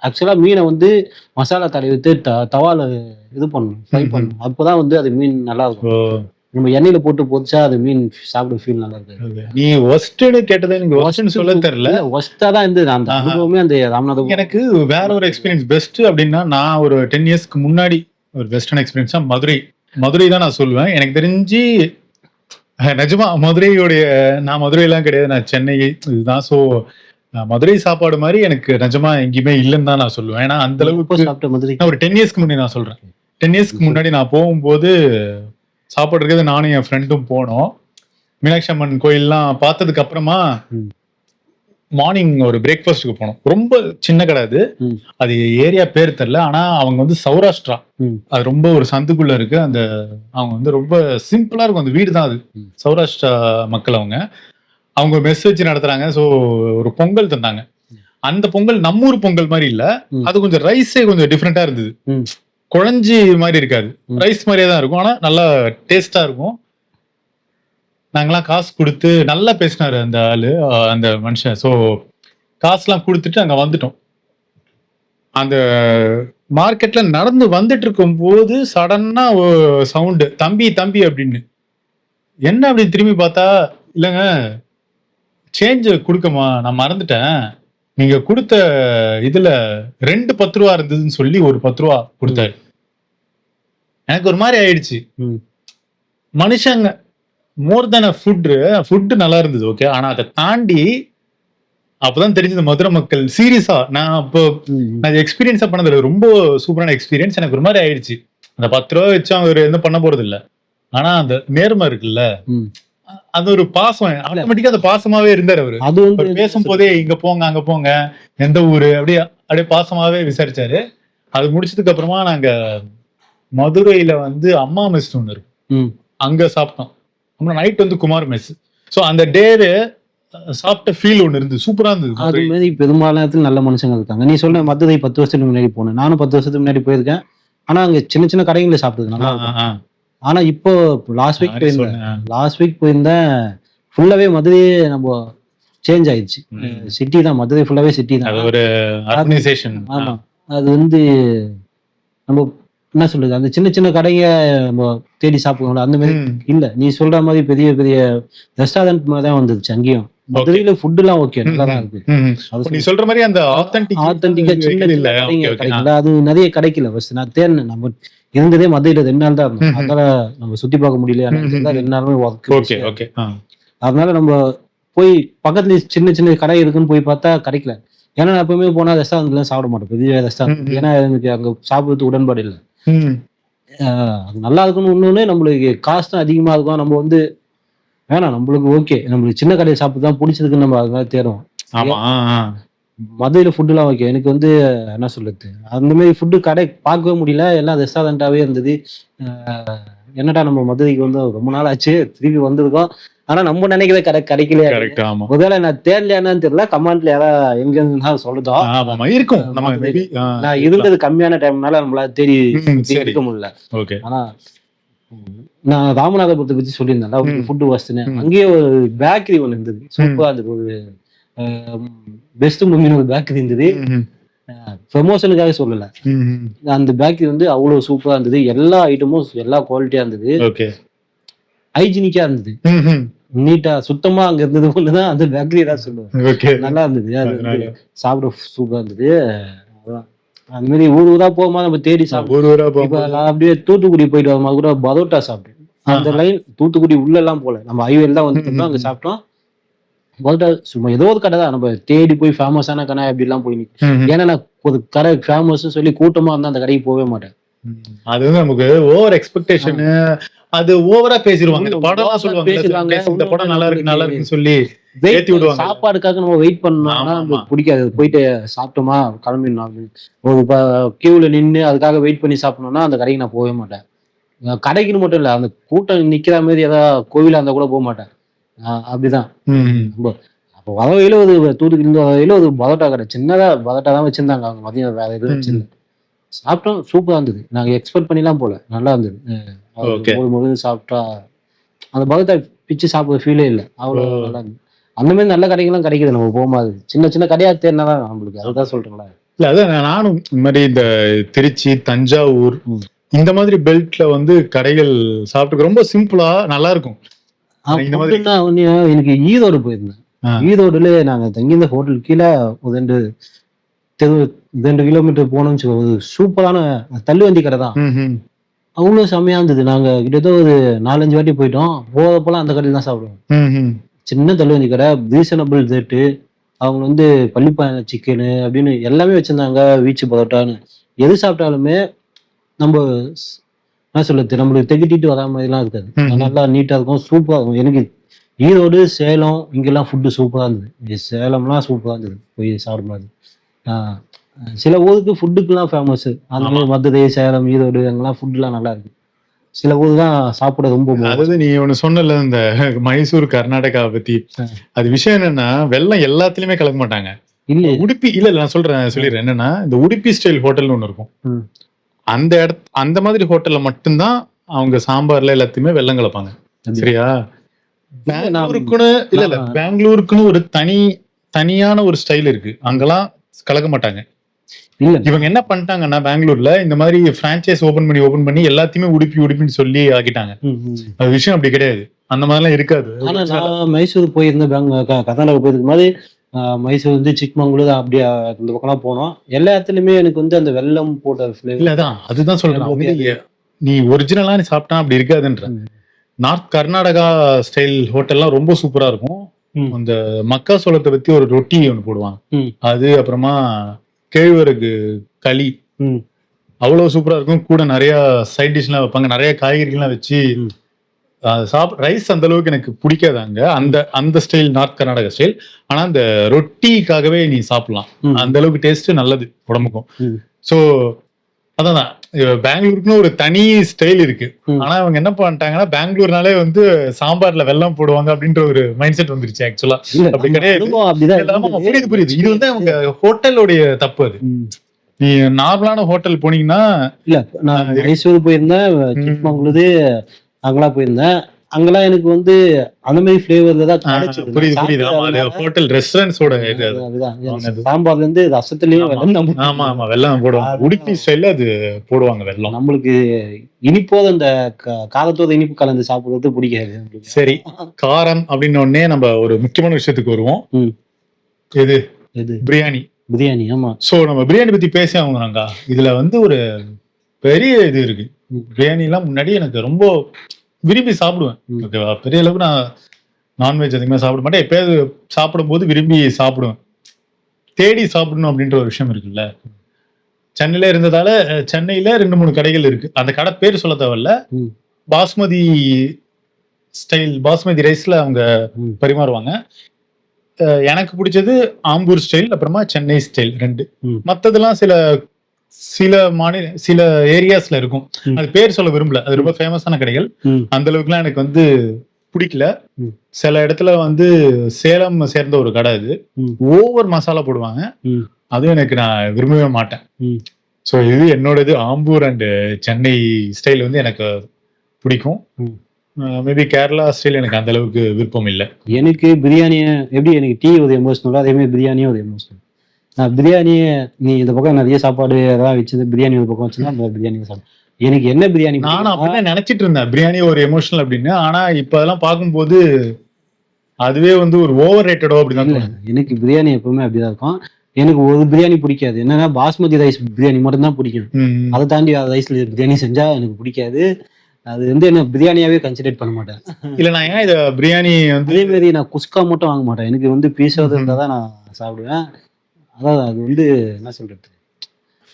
ஆக்சுவலா மீனை வந்து மசாலா தடவி விட்டு தவால இது பண்ணணும், ஃப்ரை பண்ணணும். அப்பதான் வந்து அது மீன் நல்லா இருக்கும். நம்ம எண்ணெயில போட்டு பொரிச்சா அது மீன் சாப்பிட ஃபீல் நல்லா இருக்கு. நீ ஒஸ்ட்னு கேட்டதே எனக்கு ஒஸ்ட்னு சொல்ல தெரியல, ஒஸ்டா தான் இருந்தது அந்த அனுபவமே. அந்த ராமநாதபுரம் எனக்கு வேற ஒரு எக்ஸ்பீரியன்ஸ் பெஸ்ட் அப்படின்னா, நான் ஒரு 10 இயர்ஸ்க்கு முன்னாடி ஒரு பெஸ்டான எக்ஸ்பீரியன்ஸா மதுரை தான் நான் சொல்லுவேன். எனக்கு தெரிஞ்சு நிஜமா மதுரையோடைய, நான் மதுரையெல்லாம் கிடையாது, நான் சென்னை இதுதான். ஸோ மதுரை சாப்பாடு மாதிரி எனக்கு நிஜமா எங்கேயுமே இல்லைன்னு தான் நான் சொல்லுவேன். ஏன்னா அந்த அளவுக்கு ஒரு 10 இயர்ஸ்க்கு முன்னாடி நான் சொல்றேன். 10 இயர்ஸ்க்கு முன்னாடி நான் போகும்போது சாப்பாடு இருக்கிறது நானும் என் ஃப்ரெண்டும் போனோம். மீனாட்சி அம்மன் கோயில்லாம் பார்த்ததுக்கு அப்புறமா மார்னிங் ஒரு பிரேக்ஃபாஸ்ட்டுக்கு போனோம். ரொம்ப சின்ன கடை அது. ம். அது ஏரியா பேர் தெரியல. ஆனா அவங்க வந்து சௌராஷ்டிரா. ம். அது ரொம்ப ஒரு சந்துக்குள்ள இருக்கு. அந்த அவங்க வந்து ரொம்ப சிம்பிளா இருக்கும். அந்த வீடு தான் அது. ம். சௌராஷ்டிரா மக்கள் அவங்க. அவங்க மெஸ் வச்சு நடத்துறாங்க. ஸோ ஒரு பொங்கல் தந்தாங்க. அந்த பொங்கல் நம்ம ஊர் பொங்கல் மாதிரி இல்ல. ம். அது கொஞ்சம் ரைஸே கொஞ்சம் டிஃப்ரெண்டா இருந்தது. ம். குழஞ்சி மாதிரி இருக்காது. ம். ரைஸ் மாதிரியே தான் இருக்கும். ஆனா நல்லா டேஸ்டா இருக்கும். நாங்கெல்லாம் காசு கொடுத்து நல்லா பேசினாரு அந்த ஆளு, அந்த மனுஷன். ஸோ காசுலாம் கொடுத்துட்டு அங்க வந்துட்டோம். அந்த மார்க்கெட்ல நடந்து வந்துட்டு இருக்கும்போது சடனா சவுண்டு, தம்பி தம்பி அப்படின்னு. என்ன அப்படின்னு திரும்பி பார்த்தா, இல்லைங்க சேஞ்ச் கொடுக்கமா, நான் மறந்துட்டேன். நீங்க கொடுத்த இதுல 2 10 ரூபா இருந்ததுன்னு சொல்லி ஒரு 10 ரூபா கொடுத்தாரு. எனக்கு ஒரு மாதிரி ஆயிடுச்சு. ம். மனுஷங்க மோர் தென் ஃபுட் நல்லா இருந்தது. ஓகே. ஆனா அதை தாண்டி அப்பதான் தெரிஞ்சது மதுரை மக்கள் சீரியஸா. நான் அப்போ ம். நான் எக்ஸ்பீரியன்ஸா பண்ணது ரொம்ப சூப்பரான எக்ஸ்பீரியன்ஸ். எனக்கு ஒரு மாதிரி ஆயிடுச்சு. அந்த 10 ரூபா வச்சு அவங்க எதுவும் பண்ண போறது இல்ல. ஆனா அந்த நேர்மை இருக்குல்ல, ம். அது ஒரு பாசம். ஆட்டோமேட்டிக்கா அந்த பாசமாவே இருந்தாரு அவரு. அது வந்து அவர் பேசும்போதே இங்க போங்க அங்க போங்க, எந்த ஊரு அப்படியே அப்படியே பாசமாவே விசாரிச்சாரு. அது முடிச்சதுக்கு அப்புறமா நாங்க மதுரையில வந்து அம்மா மெஸ் ஒண்ணு இருக்கு. ம். அங்க சாப்பிட்டோம். அப்புறம் நைட் வந்து குமார் மெஸ். ஸோ அந்த டேவே சாப்பிட்ட ஃபீல் ஒண்ணு இருந்தது. சூப்பரா இருந்தது. அது மதுரை. மாதிரி பெரும்பாலான இடத்துல நல்ல மனுஷங்க இருக்காங்க. நீ சொன்ன மதுரை 10 வருஷத்துக்கு முன்னாடி போனேன். நானும் 10 வருஷத்துக்கு முன்னாடி போயிருக்கேன். ஆனா அங்க சின்ன சின்ன கடைகள்ல சாப்பிட்டது நல்லா இருக்கும். ஆனா இப்போ லாஸ்ட் வீக் போயிருந்தேன். சொன்னேன். லாஸ்ட் வீக் போயிருந்தேன். ஃபுல்லாவே மதுரையே நம்ம சேஞ்ச் ஆயிடுச்சு. சிட்டி தான், மதுரை ஃபுல்லாவே சிட்டி தான். அது ஒரு ஆர்கனைசேஷன். ஆமா. அது வந்து நம்ம என்ன சொல்றது, அந்த சின்ன சின்ன கடைங்க நம்ம தேடி சாப்பிடுவோம்ல, அந்த மாதிரி இல்ல. நீ சொல்ற மாதிரி பெரிய பெரிய ரெஸ்டாரண்ட் மாதிரி தான் வந்துருச்சு அங்கேயும். மதுரையில ஃபுட் எல்லாம் ஓகே, நல்லா தான் இருக்கு. அது நீ சொல்ற மாதிரி அந்த ஆத்தென்டிக்கா சின்ன இல்ல. கடைங்க கிடைக்கல. அது நிறைய கிடைக்கல. ஃபர்ஸ்ட் நான் தேடினேன். நம்ம இருந்ததே மதுரையில 2 நாள் தான் இருந்தோம். அதனால நம்ம சுத்தி பார்க்க முடியல. 2 நாளுமே ஒர்க். Okay okay. அதனால நம்ம போய் பக்கத்துல சின்ன சின்ன கடை இருக்குன்னு போய் பார்த்தா கிடைக்கல. ஏன்னா நான் எப்பவுமே போனா ரெஸ்டாரண்ட்ல சாப்பிட மாட்டேன், பெரிய ரெஸ்டாரண்ட். ஏன்னா எனக்கு அங்க சாப்பிடுறதுக்கு உடன்பாடு இல்லை. அது நல்லா இருக்குன்னு இன்னொன்னு, நம்மளுக்கு காஸ்டும் அதிகமா இருக்கும். நம்ம வந்து வேணாம், நம்மளுக்கு ஓகே, நம்மளுக்கு சின்ன கடையை சாப்பிட்டு தான் பிடிச்சதுக்கு நம்ம அது மாதிரி தேடுவோம். ஆமா. மதுரையில ஃபுட் எல்லாம் ஓகே. எனக்கு வந்து என்ன சொல்றது, அந்த மாதிரி ஃபுட்டு கடை பார்க்கவே முடியல. எல்லாம் ரெஸ்டாரண்டாவே இருந்தது. என்னடா நம்ம மதுரைக்கு வந்து ரொம்ப நாள் ஆச்சு, திருப்பி வந்திருக்கோம். ஆனா நம்ம நினைக்கிற கடை கிடைக்கலையா? கரெக்ட். ஆமா. முதல்ல நான் தேடலையானு தெரியல. கமெண்ட்ல யாராவது எங்க இருந்து சொல்லுதோம். ஆமா இருக்கும். நம்ம நான் இருந்தது கம்மியான டைம்னால நம்மளால தேடி இருக்க முடியல. ஓகே. ஆனா நான் ராமநாதபுரத்தை பத்தி சொல்லியிருந்தேன், ஃபுட் வாஸ்ட்னு. அங்கேயே ஒரு பேக்கரி ஒண்ணு இருந்தது, சூப்பரா இருந்தது. ஒரு பெஸ்ட் மும்மின்னு ஒரு பேக்கரி இருந்தது. ப்ரமோஷனுக்காக சொல்லல, அந்த பேக்கரி வந்து அவ்வளவு சூப்பரா இருந்தது. எல்லா ஐட்டமும் எல்லா குவாலிட்டியா இருந்தது. ஓகே. ஹைஜீனிக்கா இருந்தது, நீட்டா சுத்தமா. அங்க இருந்தது ஒண்ணுதான் அந்த பேக்கரி தான் சொல்லுவேன். நல்லா இருந்தது. அது சாப்பிட சூப்பரா இருந்தது. அந்த மாதிரி ஊரா போகும்போது நம்ம தேடி சாப்பிடுவோம். இப்ப நான் அப்படியே தூத்துக்குடி போயிட்டு வரும்போது கூட பரோட்டா சாப்பிட்டேன். அந்த லைன் தூத்துக்குடி உள்ள எல்லாம் போல, நம்ம ஹைவேல தான் வந்து அங்க சாப்பிட்டோம். பரோட்டா சும்மா ஏதோ ஒரு கடை தான், நம்ம தேடி போய் ஃபேமஸான கடை அப்படி எல்லாம் போய் நிற்கும். ஏன்னா நான் ஒரு கடை ஃபேமஸ் சொல்லி கூட்டமா இருந்தா அந்த கடைக்கு போகவே மாட்டேன். அது வந்து நமக்கு ஓவர் எக்ஸ்பெக்டேஷன், அது ஓவரா பேசிடுவாங்க. இந்த படம் சொல்லுவாங்க, இந்த படம் நல்லா இருக்கு நல்லா இருக்குன்னு சொல்லி ஏத்தி விடுவாங்க. சாப்பாடுக்காக நம்ம வெயிட் பண்ணோம்னா நமக்கு பிடிக்காது. போயிட்டு சாப்பிட்டோமா கிளம்பிடணும். ஒரு கியூல நின்று அதுக்காக வெயிட் பண்ணி சாப்பிடணும்னா அந்த கடைக்கு நான் போகவே மாட்டேன். கடைக்குன்னு மட்டும் இல்ல, அந்த கூட்டம் நிக்கிற மாதிரி ஏதாவது கோவிலா இருந்தா கூட போக மாட்டேன். அப்படிதான். அப்போ வகையில ஒரு தூத்துக்குடி வகையில ஒரு பரோட்டா கடை, சின்னதா பரோட்டா தான் வச்சிருந்தாங்க. அவங்க மதியம் வேற எதுவும் வச்சிருந்தேன். சாப்பிட்டோம், சூப்பரா இருந்தது. நாங்க எக்ஸ்பெக்ட் பண்ணிலாம் போல, நல்லா இருந்தது. முதல் சாப்பிட்டா அந்த பரோட்டா பிச்சு சாப்பிட ஃபீலே இல்லை, அவ்வளவு நல்லா இருந்தது. அந்த மாதிரி நல்ல கடைகள்லாம் கிடைக்குது நம்ம போகும்போது. சின்ன சின்ன கடையா தேடினாதான் நம்மளுக்கு. அதுதான் சொல்றேங்களா? இல்ல அதான் நானும் இந்த மாதிரி இந்த திருச்சி, தஞ்சாவூர் இந்த மாதிரி பெல்ட்ல வந்து கடைகள் சாப்பிட்டு ரொம்ப சிம்பிளா நல்லா இருக்கும். எனக்கு ஈரோடு போயிருந்தேன். ஈரோடுல நாங்க தங்கியிருந்த ஹோட்டல் கீழே 2 கிலோமீட்டர் போனோம்னு ஒரு சூப்பரான தள்ளுவண்டி கடை தான். அவ்வளவு செம்மையா இருந்தது. நாங்க கிட்டத்தட்ட ஒரு 4-5 வாட்டி போயிட்டோம். போறப்பெல்லாம் அந்த கடையில் தான் சாப்பிடுவோம். சின்ன தள்ளுவண்டி கடை, ரீசனபிள் ரேட்டு. அவங்க வந்து பள்ளிப்பானை சிக்கனு அப்படின்னு எல்லாமே வச்சிருந்தாங்க. வீச்சு பரோட்டான்னு எது சாப்பிட்டாலுமே நம்ம என்ன சொல்றது, நம்மளுக்கு திகட்டிட்டு வரா மாதிரிலாம் இருக்காது. நல்லா நீட்டா இருக்கும், சூப்பரா இருக்கும். எனக்கு ஈரோடு, சேலம் இங்கெல்லாம் ஃபுட்டு சூப்பரா இருந்தது. சேலம்லாம் சூப்பரா இருந்தது போய் சாப்பிடும்போது. ஆ சில ஊருக்கு ஃபுட்டுக்குலாம் ஃபேமஸ். அந்த ஆமா. மாதிரி மதுரை, சேலம், ஈரோடு அங்கெல்லாம் ஃபுட்லாம் நல்லா இருக்கு. சில ஊர் தான் சாப்பிட ரொம்ப அதாவது நீ ஒண்ணு சொன்னல இந்த மைசூர் கர்நாடகாவை பத்தி. அது விஷயம் என்னன்னா வெள்ளம் எல்லாத்துலயுமே கலக்க மாட்டாங்க. இல்ல. உடுப்பி இல்ல நான் சொல்லிடுறேன் என்னன்னா இந்த உடுப்பி ஸ்டைல் ஹோட்டல்னு ஒண்ணு இருக்கும். ம். அந்த மாதிரி ஹோட்டல்ல மட்டும்தான் அவங்க சாம்பார்ல எல்லாத்தையுமே வெள்ளம் கலப்பாங்க. சரியா? பெங்களூருக்குன்னு இல்ல பெங்களூருக்குன்னு ஒரு தனியான ஒரு ஸ்டைல் இருக்கு. அங்கெல்லாம் கலக்க மாட்டாங்க. இல்ல இவங்க என்ன பண்ணிட்டாங்கன்னா பெங்களூர்ல இந்த மாதிரி பிரான்ச்சைஸ் ஓபன் பண்ணி எல்லாத்தையுமே உடுப்பின்னு சொல்லி ஆக்கிட்டாங்க. அது விஷயம் அப்படி கிடையாது. அந்த மாதிரிலாம் இருக்காது. ஆனா நான் மைசூர் போயிருந்தேன், கர்நாடகா போயிருக்கும் போது மைசூர் வந்து சிக்மங்களூர் அப்படியே இந்த பக்கம்லாம் போனோம். எல்லா இடத்துலயுமே எனக்கு வந்து அந்த வெள்ளம் போட்ட இல்ல அதுதான் சொல்றேன். நீ ஒரிஜினலா நீ சாப்பிட்டா அப்படி இருக்காதுன்ற. நார்த் கர்நாடகா ஸ்டைல் ஹோட்டல்லாம் ரொம்ப சூப்பரா இருக்கும். அந்த மக்கா சோளத்தை பத்தி ஒரு ரொட்டி ஒண்ணு போடுவாங்க. அது அப்புறமா கேழ்வரகு களி அவ்வளவு சூப்பரா இருக்கும். கூட நிறைய சைட் டிஷ் எல்லாம் வைப்பாங்க. நிறைய காய்கறிகள்லாம் வச்சு ரைஸ் அந்த அளவுக்கு எனக்கு பிடிக்காது அங்க. அந்த ஸ்டைல் நார்த் கர்நாடகா ஸ்டைல். ஆனா அந்த ரொட்டிக்காகவே நீ சாப்பிடலாம். அந்த அளவுக்கு டேஸ்ட் நல்லது உடம்புக்கும். சோ அதான் பெங்களூருக்குன்னு ஒரு தனி ஸ்டைல் இருக்கு. ஆனா அவங்க என்ன பண்ணிட்டாங்கன்னா பெங்களூர்னாலே வந்து சாம்பார்ல வெள்ளம் போடுவாங்க அப்படின்ற ஒரு மைண்ட் செட் வந்துருச்சு. ஆக்சுவலா அப்படி கிடையாது. புரியுது. இது வந்து அவங்க ஹோட்டலுடைய தப்பு. அது நீ நார்மலான ஹோட்டல் போனீங்கன்னா இல்ல நான் மைசூர் போயிருந்தேன், சிக்மங்களூர் அங்கெல்லாம் போயிருந்தேன். அங்கெல்லாம் எனக்கு வந்து அந்த மாதிரி ஃபிளேவர்ல தான் கிடைச்சது. புரியுது. ஆமா அது ஹோட்டல் ரெஸ்டாரன்ட்ஸோட இது. சாம்பார்ல இருந்து ரசத்துலயும் வெல்லம் போடுவாங்க. உடுப்பி ஸ்டைல்ல அது போடுவாங்க வெல்லம். நம்மளுக்கு இனிப்போது அந்த காரத்தோட இனிப்பு கலந்து சாப்பிடுறது பிடிக்காது. சரி, காரம் அப்படின்னு உடனே நம்ம ஒரு முக்கியமான விஷயத்துக்கு வருவோம். எது பிரியாணி. ஆமா. சோ நம்ம பிரியாணி பத்தி பேசி ஆகணும்னாங்க. இதுல வந்து ஒரு பெரிய இது இருக்கு. பிரியாணி எல்லாம் முன்னாடி எனக்கு ரொம்ப விரும்பி சாப்பிடுவேன். ஓகேவா? பெரிய அளவுக்கு நான் நான்வெஜ் அதிகமா சாப்பிட மாட்டேன். எப்பயாவது சாப்பிடும் போது விரும்பி சாப்பிடுவேன். தேடி சாப்பிடணும் அப்படின்ற ஒரு விஷயம் இருக்குல்ல. சென்னையில இருந்ததால சென்னையில 2-3 கடைகள் இருக்கு. அந்த கடை பேர் சொல்ல தேவையில்ல. பாஸ்மதி ஸ்டைல் பாஸ்மதி ரைஸ்ல அவங்க பரிமாறுவாங்க. எனக்கு பிடிச்சது ஆம்பூர் ஸ்டைல், அப்புறமா சென்னை ஸ்டைல் 2. மத்ததெல்லாம் சில ஏரியாஸ்ல இருக்கும். அது பேர் சொல்ல விரும்பல. அது ரொம்ப ஃபேமஸான கடைகள். அந்த அளவுக்குலாம் எனக்கு வந்து பிடிக்கல. சில இடத்துல வந்து சேலம் சேர்ந்த ஒரு கடை. இது ஓவர் மசாலா போடுவாங்க. அதுவும் எனக்கு நான் விரும்பவே மாட்டேன். சோ இது என்னோடது. ஆம்பூர் அண்ட் சென்னை ஸ்டைல் வந்து எனக்கு பிடிக்கும். மேபி கேரளா ஸ்டைல் எனக்கு அந்த அளவுக்கு விருப்பம் இல்லை. எனக்கு பிரியாணிய எப்படி எனக்கு டீ ஒரு எமோஷனலோ அதே மாதிரி பிரியாணியும் ஒரு எமோஷனல். நான் பிரியாணியே நீ இந்த பக்கம் நிறைய சாப்பாடு எதாவது வச்சு பிரியாணி ஒரு பக்கம் வச்சுன்னா அந்த பிரியாணி சாப்பிடும். எனக்கு என்ன பிரியாணி நானும் அப்படிதான் நினைச்சிட்டு இருந்தேன், பிரியாணி ஒரு எமோஷனல் அப்படின்னு. ஆனா இப்ப அதெல்லாம் பார்க்கும்போது அதுவே வந்து ஒரு ஓவர் ரேட்டடோ அப்படிதான். எனக்கு பிரியாணி எப்பவுமே அப்படிதான் இருக்கும். எனக்கு ஒரு பிரியாணி பிடிக்காது. என்னன்னா பாஸ்மதி ரைஸ் பிரியாணி மட்டும் தான் பிடிக்கும். அதை தாண்டி ரைஸ்ல பிரியாணி செஞ்சா எனக்கு பிடிக்காது. அது வந்து என்ன பிரியாணியாவே கன்சிடர் பண்ண மாட்டேன். இல்ல நான் ஏன் இத பிரியாணி வந்து அதே மாதிரி நான் குஸ்கா மட்டும் வாங்க மாட்டேன். எனக்கு வந்து பீஸா இருந்தாதான் நான் சாப்பிடுவேன். அதாவது அது வந்து என்ன சொல்றது,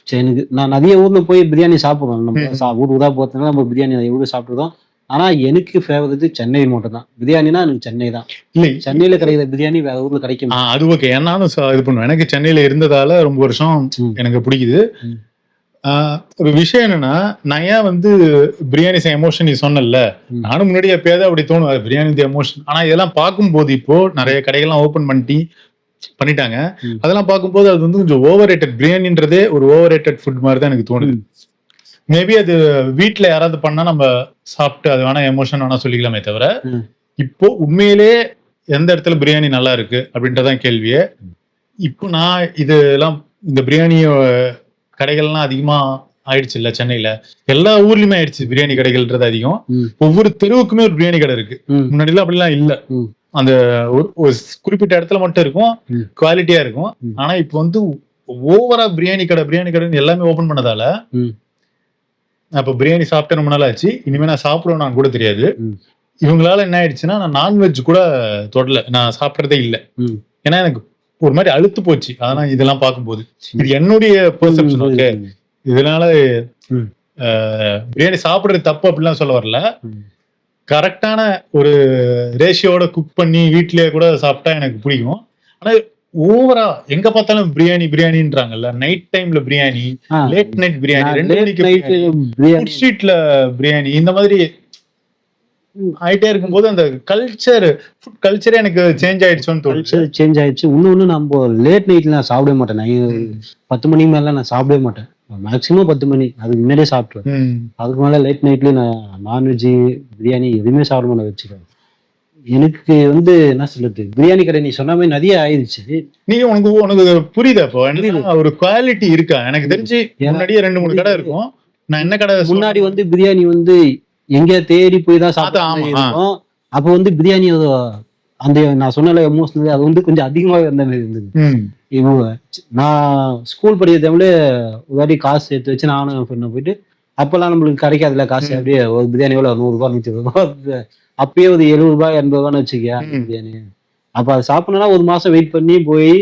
சரி எனக்கு நான் நிறைய ஊர்ல போய் பிரியாணி சாப்பிடுவோம். நம்ம ஊருதா போறதுனால நம்ம பிரியாணி எவ்வளவு சாப்பிடுறோம். ஆனா எனக்கு ஃபேவரட் சென்னை மட்டும் தான். பிரியாணினா எனக்கு சென்னை தான். இல்ல சென்னையில கிடைக்கிற பிரியாணி வேற ஊர்ல கிடைக்கும். அது ஓகே. நானும் இது பண்ணுவேன். எனக்கு சென்னையில இருந்ததால ரொம்ப வருஷம் எனக்கு பிடிக்குது. ஒரு விஷயம் என்னன்னா, நான் ஏன் வந்து பிரியாணி எமோஷன் நீ சொன்னல, நானும் முன்னாடி எப்பயாவது அப்படி தோணும் பிரியாணி எமோஷன். ஆனா இதெல்லாம் பார்க்கும்போது இப்போ நிறைய கடைகள்லாம் ஓபன் பண்ணிட்டாங்க. அதெல்லாம் பார்க்கும்போது அது வந்து கொஞ்சம் ஓவர் ரேட்டட். பிரியாணின்றதே ஒரு ஓவர் ரேட்டட் ஃபுட் மாதிரி தான் எனக்கு தோணுது. மேபி அது வீட்டுல யாராவது பண்ணா நம்ம சாப்பிட்டு அது வேணா எமோஷன் வேணா சொல்லிக்கலாமே தவிர, இப்போ உண்மையிலே எந்த இடத்துல பிரியாணி நல்லா இருக்கு அப்படின்றதான் கேள்வியே. இப்போ நான் இதெல்லாம் இந்த பிரியாணி கடைகள்லாம் அதிகமா ஆயிடுச்சு இல்ல சென்னையில. எல்லா ஊர்லயுமே ஆயிடுச்சு பிரியாணி கடைகள்ன்றது அதிகம். ஒவ்வொரு தெருவுக்குமே ஒரு பிரியாணி கடை இருக்கு. முன்னாடி எல்லாம் அப்படிலாம் இல்ல. அந்த ஒரு குறிப்பிட்ட இடத்துல மட்டும் இருக்கும், குவாலிட்டியா இருக்கும். ஆனா இப்ப வந்து ஓவரா பிரியாணி கடை எல்லாமே ஓபன் பண்ணதால அப்ப பிரியாணி சாப்பிட்டு ரொம்ப நாள் ஆச்சு. இனிமே நான் சாப்பிடுவேன் கூட தெரியாது. இவங்களால என்ன ஆயிடுச்சுன்னா, நான் நான்வெஜ் கூட தொடல, நான் சாப்பிடறதே இல்லை. ஏன்னா எனக்கு ஒரு மாதிரி அழுத்து போச்சு. அதெல்லாம் இதெல்லாம் பார்க்கும்போது இது என்னுடைய பெர்செப்ஷன். ஓகே, இதனால பிரியாணி சாப்பிடுறது தப்பு அப்படிலாம் சொல்ல வரல. கரெக்டான ஒரு ரேஷியோட குக் பண்ணி வீட்லயே கூட சாப்பிட்டா எனக்கு பிடிக்கும். ஆனா ஓவரா எங்க பார்த்தாலும் பிரியாணின்றாங்கல்ல. நைட் டைம்ல பிரியாணி, லேட் நைட் பிரியாணி, 2 மணிக்கு ஃபுட் ஸ்ட்ரீட்ல பிரியாணி, இந்த மாதிரி ஆயிட்டே இருக்கும்போது அந்த ஃபுட் கல்ச்சரே எனக்கு சேஞ்ச் ஆயிடுச்சோன்னு தோணுச்சு. சேஞ்ச் ஆயிடுச்சு. இன்னொன்னு நம்ம லேட் நைட்ல நான் சாப்பிடவே மாட்டேன். 10 மணிக்கு மேல நான் சாப்பிடவே மாட்டேன். மேக்சிமம் 10 மணி, அதுக்கு முன்னாடியே சாப்பிட்டுருவேன். அதுக்கு மேல லேட் நைட்ல நான் நான்வெஜ், பிரியாணி எதுவுமே சாப்பிட மாட்டேன் வச்சுக்கேன். எனக்கு என்ன சொல்றது, பிரியாணி கடை நீ சொன்ன மாதிரி நிறைய ஆயிடுச்சு. நீ உனக்கு புரியுதா? இப்போ ஒரு குவாலிட்டி இருக்கா? எனக்கு தெரிஞ்சு முன்னாடியே 2-3 கடை இருக்கும். நான் என்ன கடை முன்னாடி பிரியாணி எங்க தேடி போய் தான் சாப்பிட்டோம். அப்ப பிரியாணி அந்த நான் சொன்ன எமோஷனல் அது கொஞ்சம் அதிகமாவே இருந்த மாதிரி இருந்தது. நான் ஸ்கூல் படிக்கிற டைம்ல ஒரு வாட்டி காசு எடுத்து வச்சு நானும் ஃப்ரெண்ட் போயிட்டு, அப்பெல்லாம் நம்மளுக்கு கிடைக்காதுல காசு. அப்படியே ஒரு பிரியாணி எவ்வளவு 100 ரூபாய் 120 ரூபாய், அப்பயே ஒரு 70 ரூபாய் 80 ரூபான்னு வச்சுக்கியா பிரியாணி. அப்ப அது சாப்பிடணும்னா ஒரு மாசம் வெயிட் பண்ணி போய்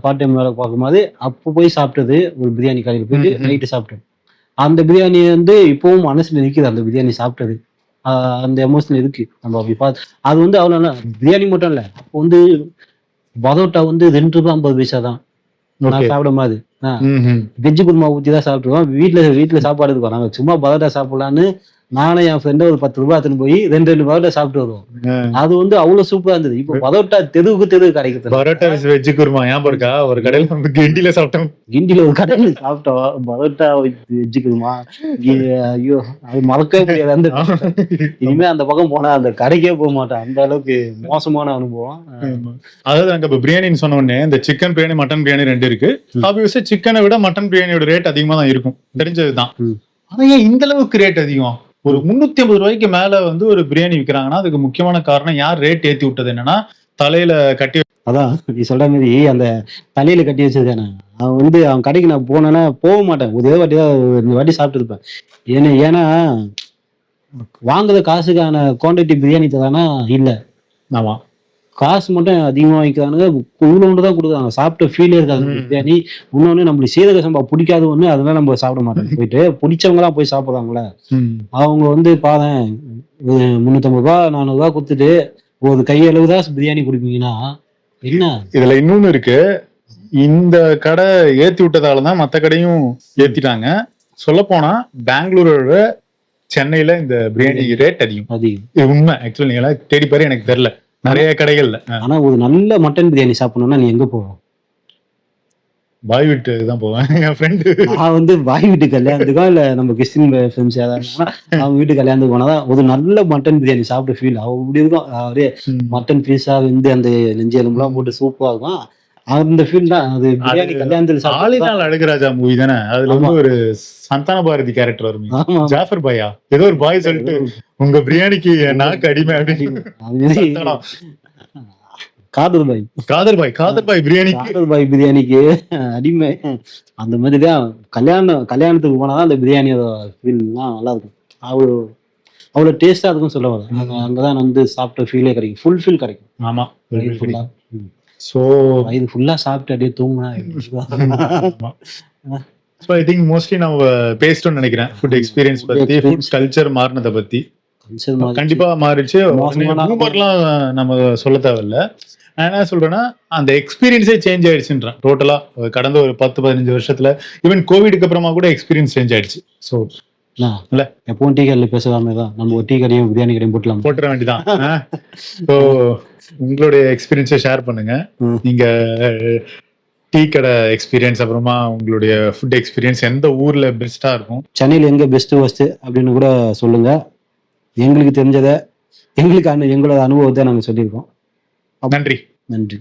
பார்ட் டைம் வேலை பார்க்கும்போது அப்போ போய் சாப்பிட்டது ஒரு பிரியாணி கடையில் போயிட்டு நைட்டு சாப்பிட்டேன். அந்த பிரியாணி இப்பவும் மனசுல நிற்குது. அந்த பிரியாணி சாப்பிட்டது அந்த எமோஷனல் இருக்கு. நம்ம அப்படி பார்த்து அது அவ்வளோ பிரியாணி மட்டும் இல்லை. அப்போ பரோட்டா 2 ரூபாய் 50 பைசா தான் நான் சாப்பிடும் போது. வெஜ்ஜு குருமா ஊற்றி தான் சாப்பிட்டுருவோம். வீட்டுல சாப்பாடு இருக்கும். நாங்க சும்மா பரோட்டா சாப்பிடலான்னு நானும் என் ஃப்ரெண்டை ஒரு 10 ரூபாய் எடுத்துன்னு போய் 2 பரோட்டா சாப்பிட்டு வருவோம். அது அவ்வளவு சூப்பரா இருந்தது. இப்போ பரோட்டா தெருவுக்கு கிடைக்குது. பரோட்டா வெஜ்ஜு குருமா ஞாபகம் இருக்கா? ஒரு கடையில கிண்டியில சாப்பிட்டோம். கிண்டியில ஒரு கடையில சாப்பிட்டோம் பரோட்டா வெஜ்ஜு குருமா. ஐயோ, அது மறக்கவே முடியாது. இனிமே அந்த பக்கம் போனா அந்த கடைக்கே போக மாட்டேன். அந்த அளவுக்கு மோசமான அனுபவம். அதாவது அங்க இப்ப பிரியாணின்னு சொன்ன உடனே இந்த சிக்கன் பிரியாணி, மட்டன் பிரியாணி 2 இருக்கு. ஆப்வியஸா சிக்கனை விட மட்டன் பிரியாணியோட ரேட் அதிகமா தான் இருக்கும், தெரிஞ்சதுதான். ஆனா ஏன் இந்த அளவுக்கு ரேட் அதிகம்? ஒரு 350 ரூபாய்க்கு மேல ஒரு பிரியாணி விற்கிறாங்கன்னா அதுக்கு முக்கியமான காரணம் யார் ரேட் ஏத்தி விட்டது என்னன்னா, தலையில கட்டி. அதான் நீ சொல்ற மாதிரி அந்த தலையில கட்டி வச்சிருக்கானே அவன் அவன் கடைக்கு நான் போனேன்னா போக மாட்டேன். ஒரே வாட்டி தான் 2 வாட்டி சாப்பிட்டு இருப்பேன். ஏன்னா வாங்குற காசுக்கான குவான்டிட்டி பிரியாணி தரானா இல்ல. ஆமா, காசு மட்டும் அதிகமா வாங்கிக்கிறானுங்க. இவ்வளவு தான் கொடுக்குறாங்க. சாப்பிட்ட ஃபீலே இருக்காது பிரியாணி. இன்னொன்னு நம்மளுக்கு சீரக சம்பா பிடிக்காது அதனால நம்ம சாப்பிட மாட்டோம். போயிட்டு பிடிச்சவங்க எல்லாம் போய் சாப்பிடுறாங்களே, அவங்க பாரு 350 ரூபாய் 400 ரூபாய் கொடுத்துட்டு ஒரு கையளவு தான் பிரியாணி குடிப்பீங்கன்னா என்ன? இதுல இன்னொன்னு இருக்கு. இந்த கடை ஏத்தி விட்டதாலதான் மத்த கடையும் ஏத்திட்டாங்க. சொல்ல போனா பெங்களூரோட சென்னையில இந்த பிரியாணி ரேட் அதிகம். உண்மை. ஆக்சுவலி நீங்க தேடி பாரு, எனக்கு தெரியல நிறைய கடைகள்ல. ஆனா ஒரு நல்ல மட்டன் பிரியாணி சாப்பிடணும்னா நீ எங்க போவோம்? பாய் வீட்டுக்கு தான் போவேன். என் ஃப்ரெண்டு நான் பாய் வீட்டு கல்யாணத்துக்கோ இல்ல நம்ம கிறிஸ்டின் ஃப்ரெண்ட்ஸ் யாராவது அவங்க வீட்டு கல்யாணத்துக்கு போனாதான் ஒரு நல்ல மட்டன் பிரியாணி சாப்பிட்டு ஃபீல் அப்படி இருக்கும். அப்படியே மட்டன் பீஸா அந்த நெஞ்சு எலும்புலாம் போட்டு சூப்பரா இருக்கும். அந்த ஃபீல் தான் அது பிரியாணி கல்யாணத்துல. ஆலினால் அழகுராஜா மூவி தானே, அதுல ஒரு சந்தான பாரதி கேரக்டர் வரும், ஜாஃபர் பாயா ஏதோ ஒரு பாய் சொல்லிட்டு உங்க பிரியாணிக்கு நாக்கு அடிமை அப்படின்னு. காதர் பாய் பிரியாணிக்கு அடிமை. அந்த மாதிரிதான் கல்யாணத்துக்கு போனாதான் அந்த பிரியாணியோட ஃபீல்லாம் நல்லா இருக்கும். அவ்வளவு டேஸ்டா இருக்கும்னு சொல்ல வரும். அங்கதான் சாப்பிட்ட ஃபீலே கிடைக்கும். ஃபுல் ஃபீல் கிடைக்கும். ஆமா, சோ இது ஃபுல்லா சாப்பிட்டு அப்படியே தூங்கினா. So I think mostly நம்ம பேசிட்டோம்னு நினைக்கிறேன். ஃபுட் எக்ஸ்பீரியன்ஸ் பத்தி, ஃபுட் கல்ச்சர் மாறினத பத்தி. கண்டிப்பா மாறிடுச்சு. பூமர்லாம் நம்ம சொல்ல தேவையில்ல. நான் என்ன சொல்றேன்னா அந்த எக்ஸ்பீரியன்ஸே சேஞ்ச் ஆயிடுச்சுன்றேன் டோட்டலா. கடந்த ஒரு 10-15 வருஷத்துல ஈவன் கோவிடுக்கு அப்புறமா கூட எக்ஸ்பீரியன்ஸ் சேஞ்ச் ஆயிடுச்சு. ஸோ இல்ல எப்பவும் டீ கடையில பேசலாமே தான் நம்ம ஒரு டீ கடையும் பிரியாணி கடையும் போட்டுற வேண்டியதான். ஸோ உங்களுடைய எக்ஸ்பீரியன்ஸை ஷேர் பண்ணுங்க. நீங்க டீ கடை எக்ஸ்பீரியன்ஸ், அப்புறமா உங்களுடைய ஃபுட் எக்ஸ்பீரியன்ஸ் எந்த ஊர்ல பெஸ்டா இருக்கும், சென்னையில எங்க பெஸ்ட் அப்படின்னு கூட சொல்லுங்க. எங்களுக்கு தெரிஞ்சதை எங்களோட அனுபவத்தை நாங்க சொல்லியிருக்கோம். நன்றி.